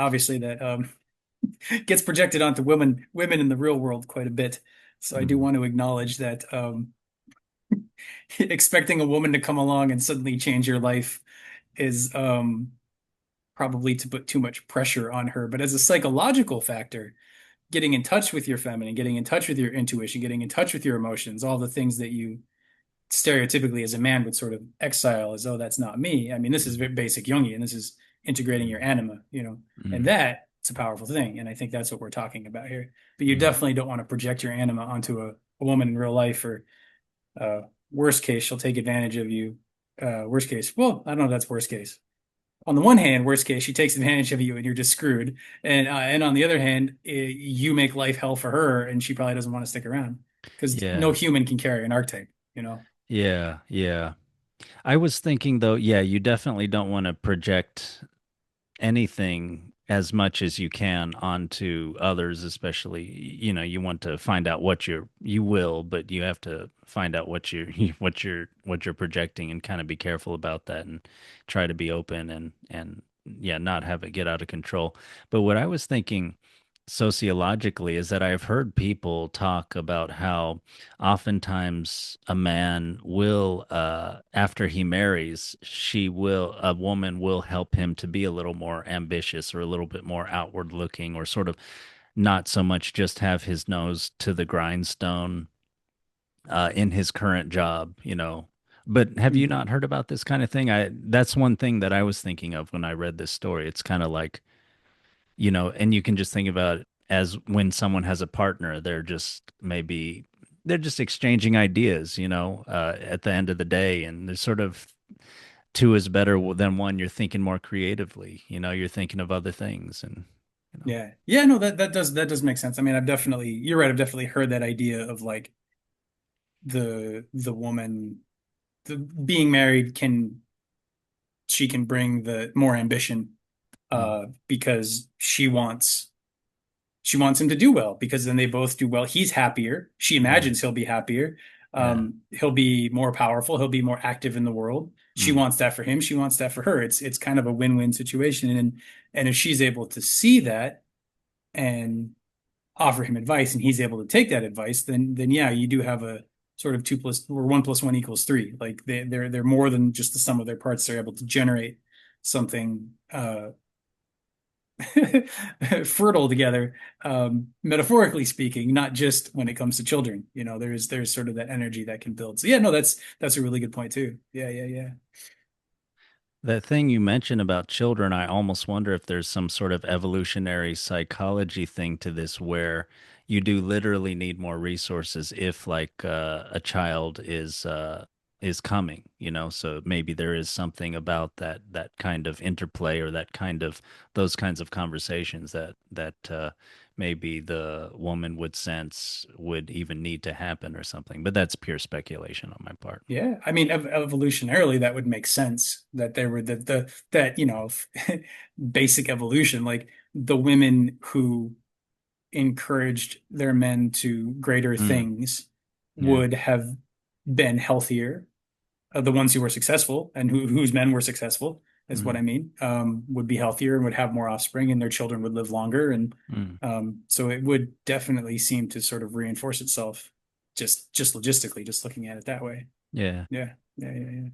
obviously that gets projected onto women in the real world quite a bit. So I do Mm. want to acknowledge that expecting a woman to come along and suddenly change your life is probably to put too much pressure on her. But as a psychological factor, getting in touch with your feminine, getting in touch with your intuition, getting in touch with your emotions, all the things that you stereotypically as a man would sort of exile as, oh, that's not me. I mean, this is very basic Jungian. This is integrating your Mm. anima, and Mm. that it's a powerful thing. And I think that's what we're talking about here. But you Mm. definitely don't want to project your anima onto a woman in real life, or uh, worst case, she'll take advantage of you. Worst case, well, I don't know if that's worst case. On the one hand, worst case, she takes advantage of you and you're just screwed. And on the other hand, you make life hell for her, and she probably doesn't want to stick around because no Yeah. human can carry an archetype. Yeah. Yeah. I was thinking though, yeah, you definitely don't want to project anything as much as you can onto others, especially, you want to find out you will, but you have to find out what you're what you're projecting and kind of be careful about that and try to be open and yeah, not have it get out of control. But what I was thinking sociologically is that I've heard people talk about how oftentimes a man will after he marries, a woman will help him to be a little more ambitious or a little bit more outward looking, or sort of not so much just have his nose to the grindstone in his current job. But have you Mhm. not heard about this kind of thing? That's one thing that I was thinking of when I read this story. It's kind of like, and you can just think about it as when someone has a partner, they're just exchanging ideas, at the end of the day, and there's sort of two is better than one. You're thinking more creatively, you're thinking of other things, and you know, Yeah. Yeah, no, that does make sense. I mean, you're right, I've definitely heard that idea of like the woman being married she can bring the more ambition mm, because she wants him to do well, because then they both do well. He's happier. She mm, imagines he'll be happier. yeah, He'll be more powerful. He'll be more active in the world. She mm, wants that for him. She wants that for her. It's kind of a win-win situation. And if she's able to see that and offer him advice, and he's able to take that advice, then yeah, you do have a sort of two plus or one plus one equals three. Like they're more than just the sum of their parts. They're able to generate something fertile together, metaphorically speaking, not just when it comes to children. There's sort of that energy that can build. So yeah, no, that's a really good point too. Yeah, yeah, yeah. that thing you mentioned about children, I almost wonder if there's some sort of evolutionary psychology thing to this where you do literally need more resources if like a child is coming, so maybe there is something about that kind of interplay or that kind of those kinds of conversations that maybe the woman would sense would even need to happen or something, but that's pure speculation on my part. Yeah, I mean, evolutionarily, that would make sense that there were that basic evolution, like the women who encouraged their men to greater Mm, things yeah. would have been healthier. The ones who were successful and whose men were successful is what Mm, I mean, would be healthier and would have more offspring, and their children would live longer. And mm. so it would definitely seem to sort of reinforce itself just logistically, just looking at it that way. Yeah. Yeah, yeah, yeah, yeah.